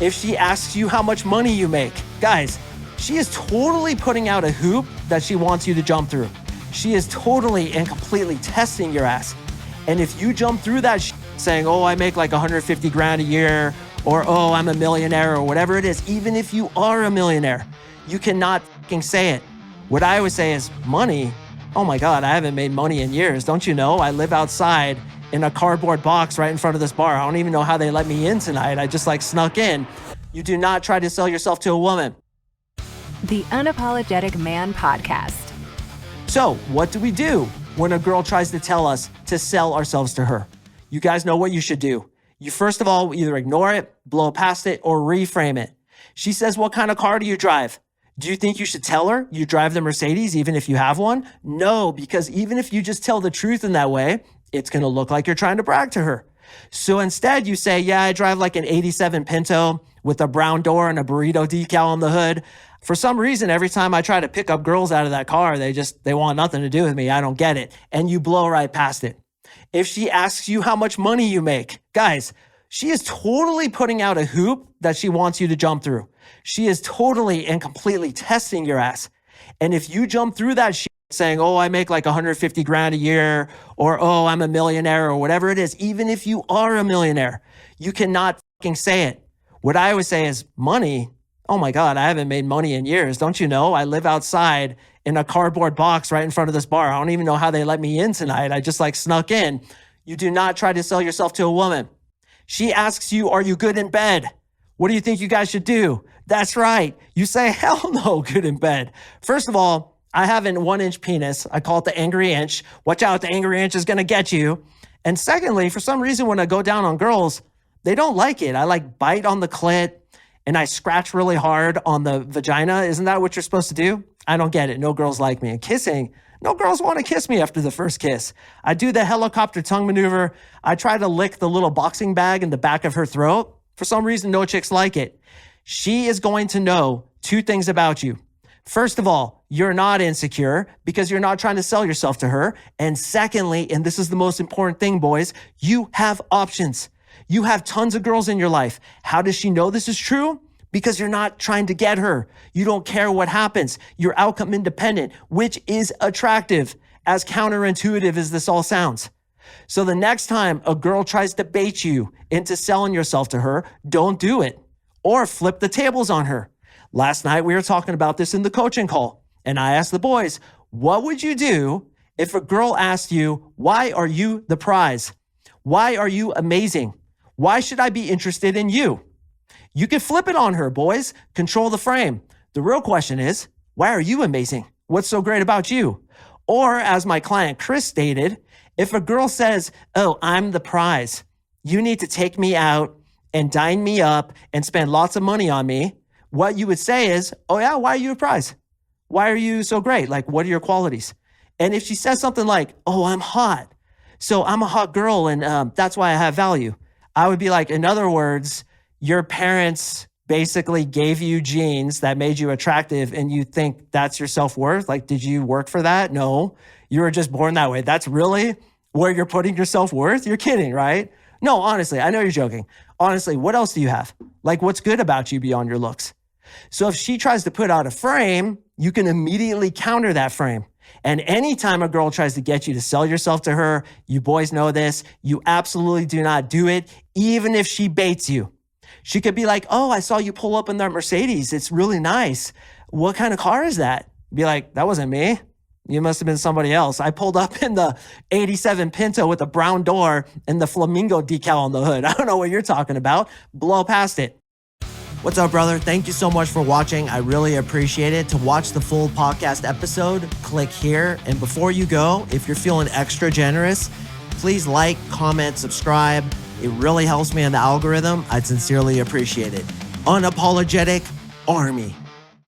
If she asks you how much money you make, guys, she is totally putting out a hoop that she wants you to jump through. She is totally and completely testing your ass. And if you jump through that saying, oh, I make like 150 grand a year, or oh, I'm a millionaire, or whatever it is, even if you are a millionaire, you cannot fucking say it. What I always say is, money? Oh my God, I haven't made money in years. Don't you know? I live outside in a cardboard box right in front of this bar. I don't even know how they let me in tonight. I just snuck in. You do not try to sell yourself to a woman. The Unapologetic Man Podcast. So what do we do when a girl tries to tell us to sell ourselves to her? You guys know what you should do. You first of all either ignore it, blow past it, or reframe it. She says, what kind of car do you drive? Do you think you should tell her you drive the Mercedes even if you have one? No, because even if you just tell the truth in that way, it's going to look like you're trying to brag to her. So instead you say, yeah, I drive like an 87 Pinto with a brown door and a burrito decal on the hood. For some reason, every time I try to pick up girls out of that car, they want nothing to do with me. I don't get it. And you blow right past it. If she asks you how much money you make, guys, she is totally putting out a hoop that she wants you to jump through. She is totally and completely testing your ass. And if you jump through that saying, oh, I make like 150 grand a year, or oh, I'm a millionaire, or whatever it is, even if you are a millionaire, you cannot fucking say it. What I always say is, money? Oh my God, I haven't made money in years. Don't you know? I live outside in a cardboard box right in front of this bar. I don't even know how they let me in tonight. I just snuck in. You do not try to sell yourself to a woman. She asks you, are you good in bed? What do you think you guys should do? That's right. You say, hell no, good in bed. First of all, I have an 1-inch penis. I call it the angry inch. Watch out, the angry inch is going to get you. And secondly, for some reason, when I go down on girls, they don't like it. I bite on the clit and I scratch really hard on the vagina. Isn't that what you're supposed to do? I don't get it. No girls like me. And kissing, no girls want to kiss me after the first kiss. I do the helicopter tongue maneuver. I try to lick the little boxing bag in the back of her throat. For some reason, no chicks like it. She is going to know 2 things about you. First of all, you're not insecure because you're not trying to sell yourself to her. And secondly, and this is the most important thing, boys, you have options. You have tons of girls in your life. How does she know this is true? Because you're not trying to get her. You don't care what happens. You're outcome independent, which is attractive, as counterintuitive as this all sounds. So the next time a girl tries to bait you into selling yourself to her, don't do it. Or flip the tables on her. Last night, we were talking about this in the coaching call, and I asked the boys, what would you do if a girl asked you, why are you the prize? Why are you amazing? Why should I be interested in you? You can flip it on her, boys. Control the frame. The real question is, why are you amazing? What's so great about you? Or as my client Chris stated, if a girl says, oh, I'm the prize, you need to take me out and dine me up and spend lots of money on me, what you would say is, oh yeah, why are you a prize? Why are you so great? What are your qualities? And if she says something like, oh, I'm hot, so I'm a hot girl and that's why I have value, I would be like, in other words, your parents basically gave you genes that made you attractive and you think that's your self-worth? Did you work for that? No, you were just born that way. That's really where you're putting your self-worth? You're kidding, right? No, honestly, I know you're joking. Honestly, what else do you have? What's good about you beyond your looks? So if she tries to put out a frame, you can immediately counter that frame. And anytime a girl tries to get you to sell yourself to her, you boys know this, you absolutely do not do it, even if she baits you. She could be like, oh, I saw you pull up in that Mercedes. It's really nice. What kind of car is that? Be like, that wasn't me. You must have been somebody else. I pulled up in the 87 Pinto with a brown door and the flamingo decal on the hood. I don't know what you're talking about. Blow past it. What's up, brother? Thank you so much for watching. I really appreciate it. To watch the full podcast episode, click here. And before you go, if you're feeling extra generous, please like, comment, subscribe. It really helps me in the algorithm. I'd sincerely appreciate it. Unapologetic Army.